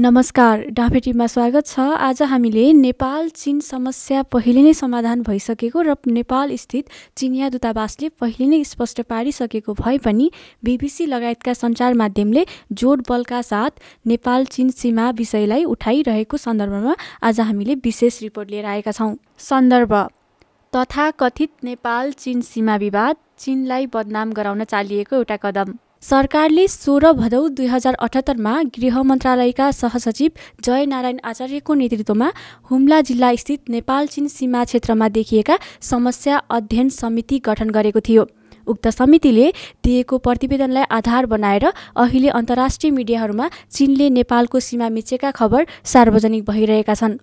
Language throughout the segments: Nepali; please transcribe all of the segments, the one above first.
नमस्कार, डाफेटीमा स्वागत छ। आज हामीले नेपाल चीन समस्या पहिले नै समाधान भइसकेको र नेपाल स्थित चिनिया दूतावासले पहिले नै स्पष्ट पारिसकेको भए पनि बीबीसी लगायतका सञ्चार माध्यमले जोड बलका साथ नेपाल चीन सीमा विषयलाई उठाइरहेको सन्दर्भमा आज हामीले विशेष रिपोर्ट लिएर आएका छौं। सन्दर्भ: तथाकथित नेपाल चीन सीमा विवाद, चीनलाई बदनाम गराउन चालिएको एउटा कदम। सरकारले 16 भदौ 2078 मा गृह मन्त्रालयका सहसचिव जय नारायण आचार्यको नेतृत्वमा हुम्ला जिल्ला स्थित नेपाल चीन सीमा क्षेत्रमा देखिएका समस्या अध्ययन समिति गठन गरेको थियो। उक्त समितिले दिएको प्रतिवेदनलाई आधार बनाएर अहिले अन्तर्राष्ट्रिय मिडियाहरूमा चीनले नेपालको सीमा मिचेका खबर सार्वजनिक भइरहेका छन्।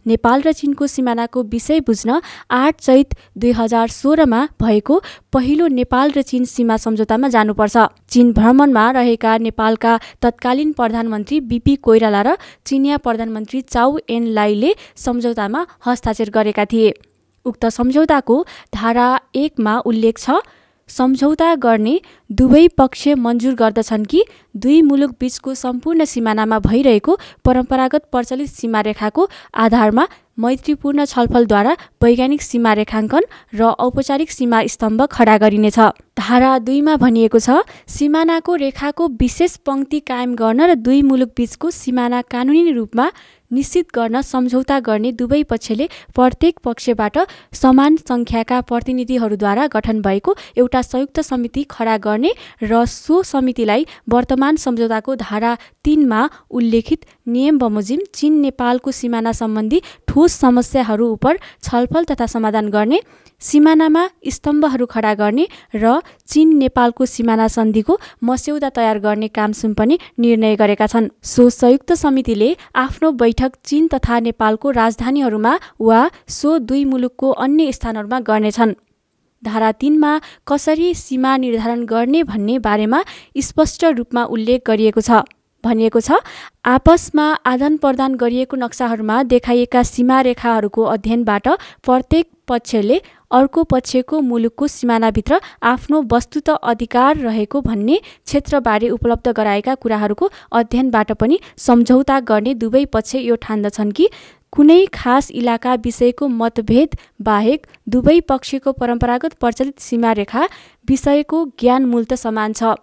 नेपाल र चीनको सिमानाको विषय बुझ्न 8 चैत 2016 मा भएको पहिलो नेपाल र चीन सीमा सम्झौतामा जानुपर्छ। चीन भ्रमणमा रहेका नेपालका तत्कालीन प्रधानमन्त्री बीपी कोइराला र चिनिया प्रधानमन्त्री चाउ एन लाईले सम्झौतामा हस्ताक्षर गरेका थिए। उक्त सम्झौताको धारा 1 मा उल्लेख छ, सम्झौता गर्ने दुवै पक्ष मन्जुर गर्दछन् कि दुई मुलुक बीचको सम्पूर्ण सिमानामा भइरहेको परम्परागत प्रचलित सीमारेखाको आधारमा मैत्रीपूर्ण छलफलद्वारा वैज्ञानिक सीमा रेखाङ्कन र औपचारिक सीमा स्तम्भ खडा गरिनेछ। धारा 2 मा भनिएको छ, सिमानाको रेखाको विशेष पंक्ति कायम गर्न र दुई मुलुक बीचको सिमाना कानुनी रूपमा निश्चित गर्न सम्झौता गर्ने दुवै पक्षले प्रत्येक पक्षबाट समान संख्याका प्रतिनिधिहरूद्वारा गठन भएको एउटा संयुक्त समिति खडा गर्ने र सो समितिलाई वर्तमान सम्झौताको धारा 3 मा उल्लेखित नियम बमोजिम चीन नेपालको सिमाना सम्बन्धी ठोस समस्याहरू उप छलफल तथा समाधान गर्ने, सिमानामा स्तम्भहरू खडा गर्ने र चीन नेपालको सिमाना सन्धिको मस्यौदा तयार गर्ने काम सुम्पने निर्णय गरेका छन्। सो संयुक्त समितिले आफ्नो बैठक चीन तथा नेपालको राजधानीहरूमा वा सो दुई मुलुकको अन्य स्थानहरूमा गर्नेछन्। धारा 3 मा कसरी सीमा निर्धारण गर्ने भन्ने बारेमा स्पष्ट रूपमा उल्लेख गरिएको छ। भनिएको छ, आपसमा आदान प्रदान गरिएको नक्साहरूमा देखाइएका सीमा रेखाहरूको अध्ययनबाट प्रत्येक पक्षले अर्को पक्षको मुलुकको सिमानाभित्र आफ्नो वस्तुत अधिकार रहेको भन्ने क्षेत्रबारे उपलब्ध गराएका कुराहरूको अध्ययनबाट पनि सम्झौता गर्ने दुवै पक्ष यो ठान्दछन् कि कुनै खास इलाका विषयको मतभेद बाहेक दुवै पक्षको परम्परागत प्रचलित सीमा रेखा विषयको ज्ञान मूलत समान छ।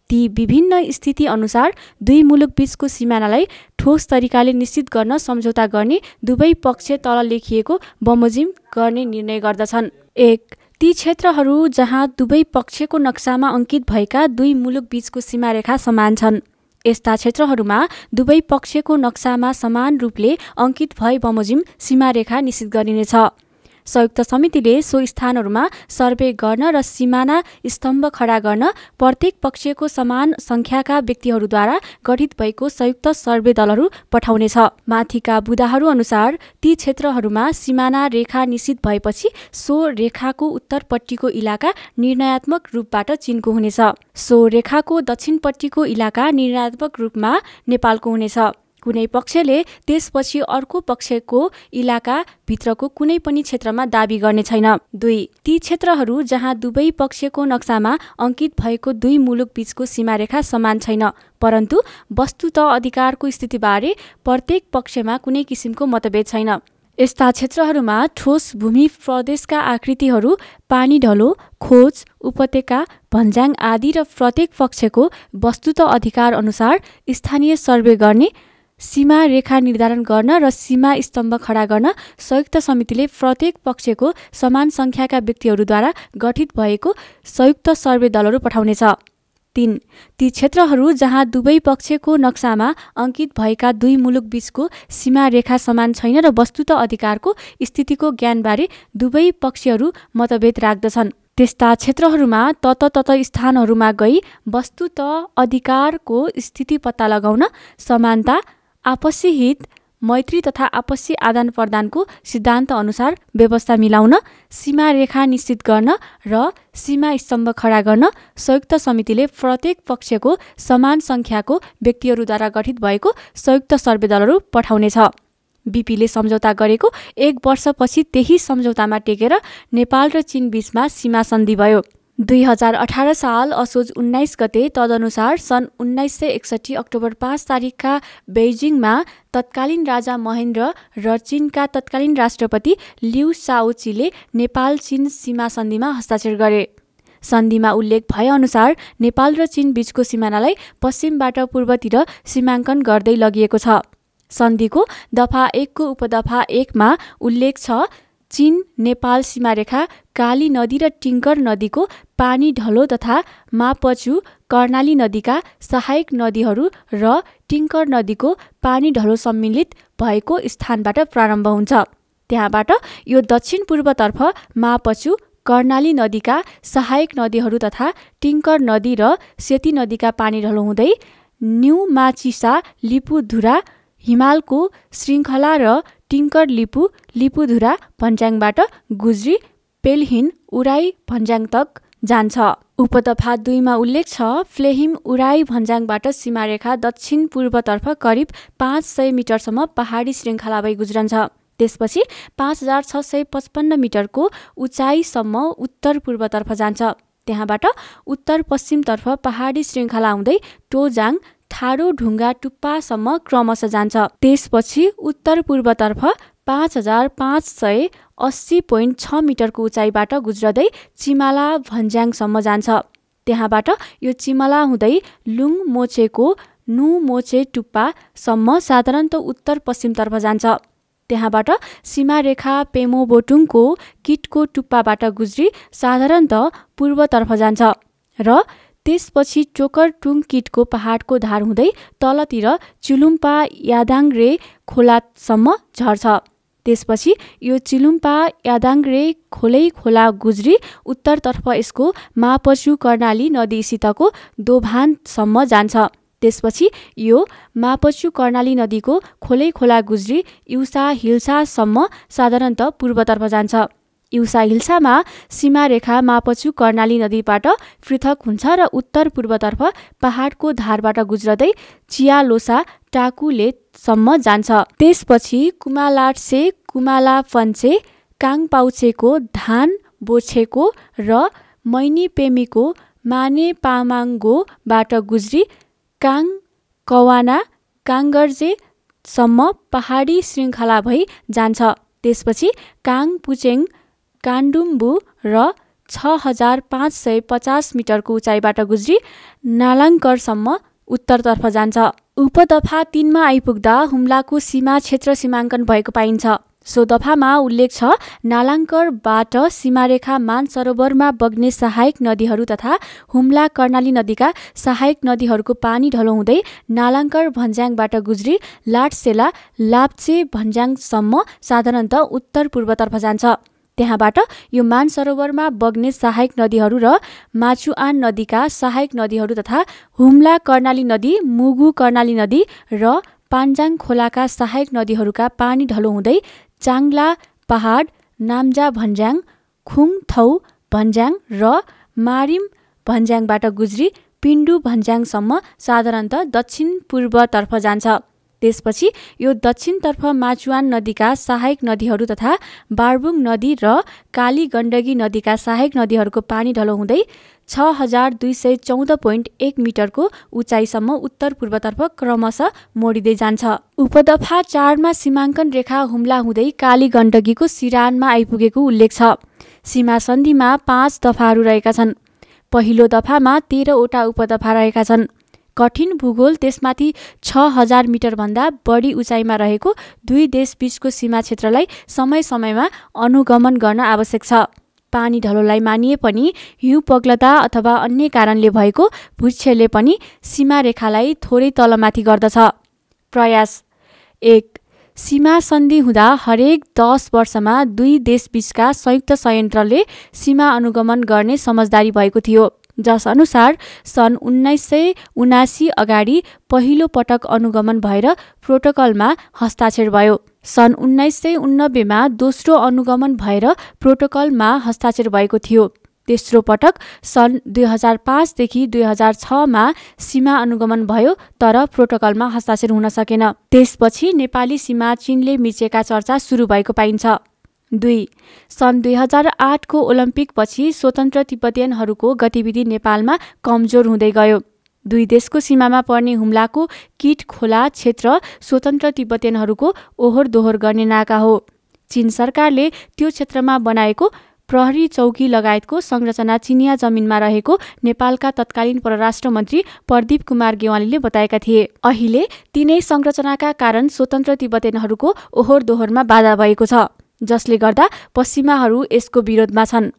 ती विभिन्न स्थिति अनुसार दुई मुलुक बीचको सिमानालाई ठोस तरिकाले निश्चित गर्न सम्झौता गर्ने दुवै पक्ष तल लेखिएको बमोजिम गर्ने निर्णय गर्दछन्। 1. ती क्षेत्रहरू जहाँ दुवै पक्षको नक्सामा अंकित भएका दुई मुलुक बीचको सीमारेखा समान छन्। यस्ता क्षेत्रहरूमा दुवै पक्षको नक्सामा समान रूपले अंकित भए बमोजिम सीमारेखा निश्चित गरिनेछ। संयुक्त समितिले सो स्थानहरूमा सर्वे गर्न र सिमाना स्तम्भ खडा गर्न प्रत्येक पक्षको समान संख्याका व्यक्तिहरूद्वारा गठित भएको संयुक्त सर्वे दलहरू पठाउनेछ। माथिका बुदाहरू अनुसार ती क्षेत्रहरूमा सिमाना रेखा निश्चित भएपछि सो रेखाको उत्तरपट्टिको इलाका निर्णयात्मक रूपबाट चीनको हुनेछ। सो रेखाको दक्षिणपट्टिको इलाका निर्णयात्मक रूपमा नेपालको हुनेछ। कुनै पक्षले त्यसपछि अर्को पक्षको इलाका भित्रको कुनै पनि क्षेत्रमा दाबी गर्ने छैन। 2. ती क्षेत्रहरू जहाँ दुवै पक्षको नक्सामा अंकित भएको दुई मुलुक बीचको सीमारेखा समान छैन, परन्तु वस्तुत अधिकारको स्थितिबारे प्रत्येक पक्षमा कुनै किसिमको मतभेद छैन। यस्ता क्षेत्रहरूमा ठोस भूमि प्रदेशका आकृतिहरू, पानी ढलो, खोज, उपत्यका, भन्ज्याङ आदि र प्रत्येक पक्षको वस्तुत अधिकार अनुसार स्थानीय सर्वे गर्ने, सीमा रेखा निर्धारण गर्न र सीमा स्तम्भ खडा गर्न संयुक्त समितिले प्रत्येक पक्षको समान संख्याका व्यक्तिहरूद्वारा गठित भएको संयुक्त सर्वे दलहरू पठाउनेछ। 3. ती क्षेत्रहरू जहाँ दुवै पक्षको नक्सामा अंकित भएका दुई मुलुक बीचको सीमा रेखा समान छैन र वस्तुत अधिकारको स्थितिको ज्ञानबारे दुवै पक्षहरू मतभेद राख्दछन्, त्यस्ता क्षेत्रहरूमा तत स्थानहरूमा गई वस्तुत अधिकारको स्थिति पत्ता लगाउन, समानता, आपसी हित, मैत्री तथा आपसी आदान प्रदानको सिद्धान्त अनुसार व्यवस्था मिलाउन, सीमा रेखा निश्चित गर्न र सीमा स्तम्भ खडा गर्न संयुक्त समितिले प्रत्येक पक्षको समान संख्याको व्यक्तिहरूद्वारा गठित भएको संयुक्त सर्वे दलहरू पठाउनेछ। बीपीले सम्झौता गरेको 1 वर्षपछि त्यही सम्झौतामा टेकेर नेपाल र चीन बीचमा सीमा सन्धि भयो। 2018 साल असोज 19 गते तदनुसार सन् 1961 अक्टोबर 5 तारिकका बेइजिङमा तत्कालीन राजा महेन्द्र र चीनका तत्कालीन राष्ट्रपति लिउ शाओचीले नेपाल चीन सीमा सन्धिमा हस्ताक्षर गरे। सन्धिमा उल्लेख भएअनुसार नेपाल र चीन बीचको सिमानालाई पश्चिमबाट पूर्वतिर सीमाङ्कन गर्दै लगिएको छ। सन्धिको दफा 1 को उपदफा 1 मा उल्लेख छ, चीन नेपाल सीमारेखा काली नदी र टिङ्कर नदीको पानी ढलो तथा मापचु कर्णाली नदीका सहायक नदीहरू र टिङ्कर नदीको पानी ढलो सम्मिलित भएको स्थानबाट प्रारम्भ हुन्छ। त्यहाँबाट यो दक्षिण पूर्वतर्फ मापचु कर्णाली नदीका सहायक नदीहरू तथा टिङ्कर नदी र सेती नदीका पानी ढलो हुँदै न्यू माचिसा लिपुधुरा हिमालको श्रृङ्खला र टिङ्कर लिपुधुरा भन्ज्याङबाट गुज्री पेल्हिन उराई भन्ज्याङ तक जान्छ। उपदफा 2 मा उल्लेख छ, फ्लेहिम उराई भन्ज्याङबाट सीमारेखा दक्षिण पूर्वतर्फ करिब 500 मिटरसम्म पहाडी श्रृङ्खला भई गुज्रन्छ। त्यसपछि 5655 मिटरको उचाइसम्म उत्तर पूर्वतर्फ जान्छ। त्यहाँबाट उत्तर पश्चिमतर्फ पहाडी श्रृङ्खला हुँदै टोजाङ ठाडो ढुङ्गा टुप्पासम्म क्रमशः जान्छ। त्यसपछि उत्तर पूर्वतर्फ 5580.6 मिटरको उचाइबाट गुज्रदै चिमाला भन्ज्याङसम्म जान्छ। त्यहाँबाट यो चिमला हुँदै लुङ मोचेको नु मोचे टुप्पासम्म साधारणतः उत्तर पश्चिमतर्फ जान्छ। त्यहाँबाट सीमारेखा पेमोबोटुङको किटको टुप्पाबाट गुज्री साधारणतः पूर्वतर्फ जान्छ र त्यसपछि चोकरटुङ किटको पहाडको धार हुँदै तलतिर चिलुम्पा यादाङ्ग्रे खोलासम्म झर्छ। त्यसपछि यो चिलुम्पा यादाङ्ग्रे खोला गुज्री उत्तरतर्फ यसको मापचु कर्णाली नदीसितको दोभानसम्म जान्छ। त्यसपछि यो मापचु कर्णाली नदीको खोला गुज्री इउसा हिल्सासम्म साधारणतः पूर्वतर्फ जान्छ। इउसा हिल्सामा सीमारेखा मापचु कर्णाली नदीबाट पृथक हुन्छ र उत्तर पूर्वतर्फ पहाडको धारबाट गुज्रदै चियालोसा टाकुलेसम्म जान्छ। त्यसपछि कुमालाट्से कुमालाफन्चे काङपाउचेको धान बोछेको र मैनीपेमीको माने पामाङ्गोबाट गुज्री काङ कवाना काङ्गर्जेसम्म पहाडी श्रृङ्खला भई जान्छ। त्यसपछि काङ पुचेङ काण्डुम्बु र 6550 मिटरको उचाइबाट गुज्री नालाङ्करसम्म उत्तरतर्फ जान्छ। उपदफा 3 मा आइपुग्दा हुम्लाको सीमा क्षेत्र सीमाङ्कन भएको पाइन्छ। सो दफामा उल्लेख छ, नालाङ्करबाट सीमारेखा मानसरोवरमा बग्ने सहायक नदीहरू तथा हुम्ला कर्णाली नदीका सहायक नदीहरूको पानी ढलो हुँदै नालाङ्कर भन्ज्याङबाट गुज्री लाटसेला लाप्चे भन्ज्याङसम्म साधारणतः उत्तर पूर्वतर्फ जान्छ। त्यहाँबाट यो मानसरोवरमा बग्ने सहायक नदीहरू र माचुआन नदीका सहायक नदीहरू तथा हुम्ला कर्णाली नदी, मुगु कर्णाली नदी र पान्जाङ खोलाका सहायक नदीहरूका पानी ढलो हुँदै चाङ्ला पहाड, नाम्जा भन्ज्याङ, खुङथौ भन्ज्याङ र मारिम भन्ज्याङबाट गुज्री पिण्डु भन्ज्याङसम्म साधारणतः दक्षिण पूर्वतर्फ जान्छ। त्यसपछि यो दक्षिणतर्फ माचुआन नदीका सहायक नदीहरू तथा बारबुङ नदी र काली गण्डकी नदीका सहायक नदीहरूको पानी ढलो हुँदै 6214.1 मिटरको उचाइसम्म उत्तर पूर्वतर्फ क्रमशः मोडिँदै जान्छ। उपदफा 4 मा सीमाङ्कन रेखा हुम्ला हुँदै काली गण्डकीको सिरानमा आइपुगेको उल्लेख छ। सीमा सन्धिमा 5 दफाहरू रहेका छन्। पहिलो दफामा 13 वटा उपदफा रहेका छन्। कठिन भूगोल त्यसमाथि 6000 मिटरभन्दा बढी उचाइमा रहेको दुई देशबीचको सीमा क्षेत्रलाई समय समयमा अनुगमन गर्न आवश्यक छ। पानी ढलोलाई मानिए पनि हिउँ पग्लता अथवा अन्य कारणले भएको भूक्षयले पनि सीमा रेखालाई थोरै तलमाथि गर्दछ। प्रयास 1. सीमा सन्धि हुँदा हरेक 10 वर्षमा दुई देशबीचका संयुक्त संयन्त्रले सीमा अनुगमन गर्ने समझदारी भएको थियो, जस अनुसार सन् 1979 अगाडि पहिलो पटक अनुगमन भएर प्रोटोकलमा हस्ताक्षर भयो। सन् 1989 मा दोस्रो अनुगमन भएर प्रोटोकलमा हस्ताक्षर भएको थियो। तेस्रो पटक सन् 2005 देखि 2006 मा सीमा अनुगमन भयो, तर प्रोटोकलमा हस्ताक्षर हुन सकेन। त्यसपछि नेपाली सीमा चीनले मिचेका चर्चा सुरु भएको पाइन्छ। 2. सन् 2008 को ओलम्पिकपछि स्वतन्त्र तिब्बतीयनहरूको गतिविधि नेपालमा कमजोर हुँदै गयो। दुई देशको सीमामा पर्ने हुम्लाको किट खोला क्षेत्र स्वतन्त्र तिब्बतीयनहरूको ओहोर दोहोर गर्ने नाका हो। चीन सरकारले त्यो क्षेत्रमा बनाएको प्रहरी चौकी लगायतको संरचना चिनिया जमिनमा रहेको नेपालका तत्कालीन परराष्ट्र मन्त्री प्रदीप कुमार गेवालीले बताएका थिए। अहिले तीनै संरचनाका कारण स्वतन्त्र तिब्बतीयनहरूको ओहोर दोहोरमा बाधा भएको छ, जसले गर्दा पश्चिमाहरू यसको विरोधमा छन्।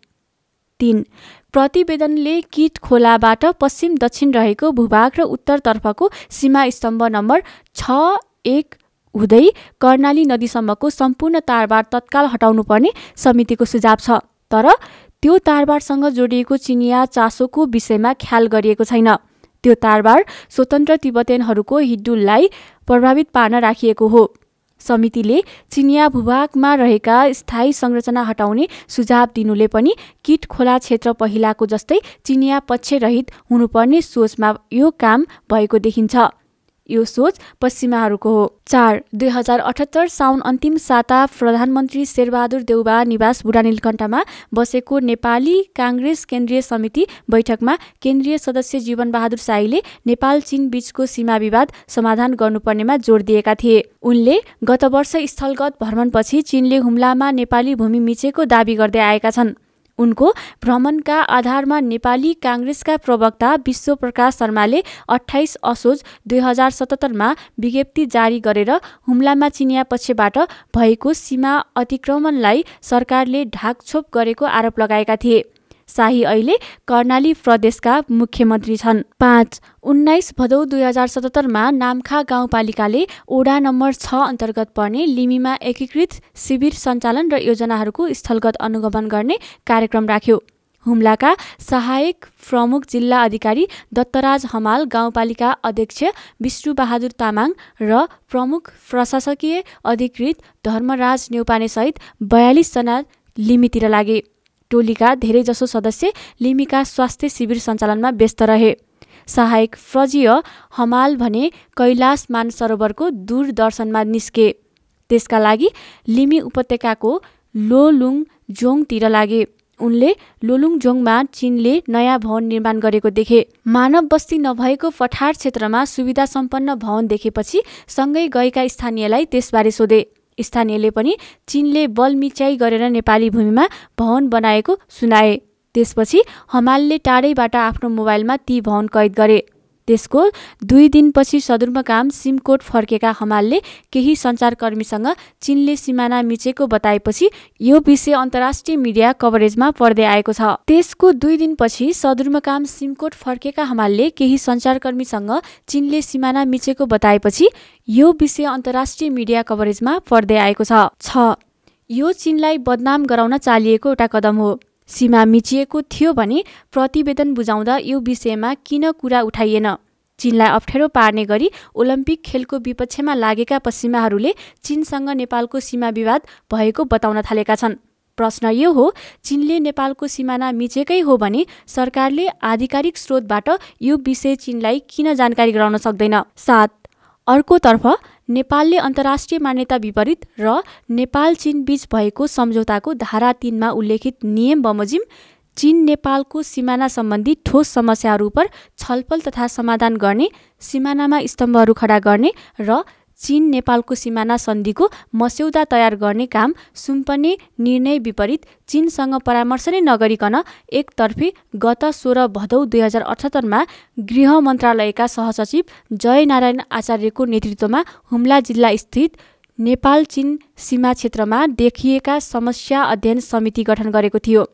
3. प्रतिवेदनले किट खोलाबाट पश्चिम दक्षिण रहेको भूभाग र उत्तरतर्फको सीमा स्तम्भ नम्बर 6-1 हुँदै कर्णाली नदीसम्मको सम्पूर्ण तारबार तत्काल हटाउनुपर्ने समितिको सुझाव छ, तर त्यो तारबारसँग जोडिएको चिनिया चासोको विषयमा ख्याल गरिएको छैन। त्यो तारबार स्वतन्त्र तिब्बतीयनहरूको हिड्डुललाई प्रभावित पार्न राखिएको हो। समितिले चिनिया भूभागमा रहेका स्थायी संरचना हटाउने सुझाव दिनुले पनि किट खोला क्षेत्र पहिलाको जस्तै चिनिया पक्षरहित हुनुपर्ने सोचमा यो काम भएको देखिन्छ। यो सोच पश्चिमाहरूको हो। 4. 2078 साउन अन्तिम साता प्रधानमन्त्री शेरबहादुर देउबा निवास बुढानीलकण्ठमा बसेको नेपाली काङ्ग्रेस केन्द्रीय समिति बैठकमा केन्द्रीय सदस्य जीवनबहादुर शाहीले नेपाल चीन बीचको सीमा विवाद समाधान गर्नुपर्नेमा जोड दिएका थिए। उनले गत वर्ष स्थलगत भ्रमणपछि चीनले हुम्लामा नेपाली भूमि मिचेको दाबी गर्दै आएका छन्। उनको भ्रमणका आधारमा नेपाली काङ्ग्रेसका प्रवक्ता विश्वप्रकाश शर्माले 28 असोज 2077 विज्ञप्ति जारी गरेर हुम्लामा चिनिया पक्षबाट भएको सीमा अतिक्रमणलाई सरकारले ढाकछोप गरेको आरोप लगाएका थिए। शाही अहिले कर्णाली प्रदेशका मुख्यमन्त्री छन्। 5. 19 भदौ 2077 नामखा गाउँपालिकाले ओडा नम्बर 6 अन्तर्गत पर्ने लिमीमा एकीकृत शिविर सञ्चालन र योजनाहरूको स्थलगत अनुगमन गर्ने कार्यक्रम राख्यो। हुम्लाका सहायक प्रमुख जिल्ला अधिकारी दत्तराज हमाल, गाउँपालिका अध्यक्ष विष्णुबहादुर तामाङ र प्रमुख प्रशासकीय अधिकृत धर्मराज न्यौपाने सहित 42 जना लिमीतिर लागे। टोलीका धेरैजसो सदस्य लिमीका स्वास्थ्य शिविर सञ्चालनमा व्यस्त रहे। सहायक प्रजीय हमाल भने कैलाश मानसरोवरको दूरदर्शनमा निस्के। त्यसका लागि लिमी उपत्यकाको लोलुङजोङतिर लागे। उनले लोलुङजोङमा चीनले नयाँ भवन निर्माण गरेको देखे। मानव बस्ती नभएको पठार क्षेत्रमा सुविधा सम्पन्न भवन देखेपछि सँगै गएका स्थानीयलाई त्यसबारे सोधे। स्थानीयले पनि चीनले बलमिच्याई गरेर नेपाली भूमिमा भवन बनाएको सुनाए। त्यसपछि हमालले टाढैबाट आफ्नो मोबाइलमा ती भवन कैद गरे। त्यसको 2 दिनपछि सदरमुकाम सिमकोट फर्केका हमालले केही सञ्चारकर्मीसँग चीनले सिमाना मिचेको बताएपछि यो विषय अन्तर्राष्ट्रिय मिडिया कभरेजमा पर्दै आएको छ। त्यसको 2 दिनपछि सदरमुकाम सिमकोट फर्केका हमालले केही सञ्चारकर्मीसँग चीनले सिमाना मिचेको बताएपछि यो विषय अन्तर्राष्ट्रिय मिडिया कभरेजमा पर्दै आएको छ। 6. यो चीनलाई बदनाम गराउन चालिएको एउटा कदम हो। सीमा मिचिएको थियो भने प्रतिवेदन बुझाउँदा यो विषयमा किन कुरा उठाइएन? चीनलाई अप्ठ्यारो पार्ने गरी ओलम्पिक खेलको विपक्षमा लागेका पश्चिमाहरूले चीनसँग नेपालको सीमा विवाद भएको बताउन थालेका छन्। प्रश्न यो हो, चीनले नेपालको सिमाना मिचेकै हो भने सरकारले आधिकारिक स्रोतबाट यो विषय चीनलाई किन जानकारी गराउन सक्दैन? 7. अर्कोतर्फ नेपालले अन्तर्राष्ट्रिय मान्यता विपरीत र नेपाल चीन बीच भएको सम्झौताको धारा 3 मा उल्लेखित नियम बमोजिम चीन नेपालको सिमाना सम्बन्धी ठोस समस्याहरू पर छलफल तथा समाधान गर्ने, सिमानामा स्तम्भहरू खडा गर्ने र चीन नेपालको सिमाना सन्धिको मस्यौदा तयार गर्ने काम सुम्पने निर्णय विपरीत चीनसँग परामर्श नै नगरिकन एकतर्फी गत 16 भदौ 2078 गृह मन्त्रालयका सहसचिव जयनारायण आचार्यको नेतृत्वमा हुम्ला जिल्ला स्थित नेपाल चीन सीमा क्षेत्रमा देखिएका समस्या अध्ययन समिति गठन गरेको थियो।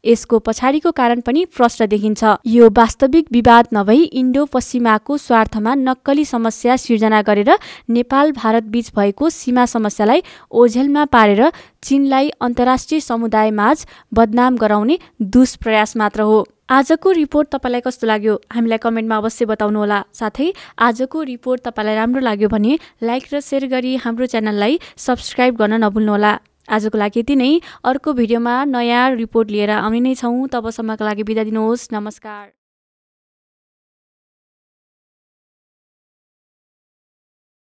यसको पछाडिको कारण पनि प्रष्ट देखिन्छ। यो वास्तविक विवाद नभई इन्डो पश्चिमाको स्वार्थमा नक्कली समस्या सिर्जना गरेर नेपाल भारत बीच भएको सीमा समस्यालाई ओझेलमा पारेर चीनलाई अन्तर्राष्ट्रिय समुदायमाझ बदनाम गराउने दुष्प्रयास मात्र हो। आजको रिपोर्ट तपाईलाई कस्तो लाग्यो? हामीलाई कमेन्टमा अवश्य बताउनुहोला। साथै आजको रिपोर्ट तपाईलाई राम्रो लाग्यो भने लाइक र शेयर गरी हाम्रो च्यानललाई सब्स्क्राइब गर्न नभुल्नुहोला। आजको लागि यति नै। अर्को भिडियोमा नयाँ रिपोर्ट लिएर आउने नै छौँ। तबसम्मका लागि बिदा दिनुहोस्। नमस्कार।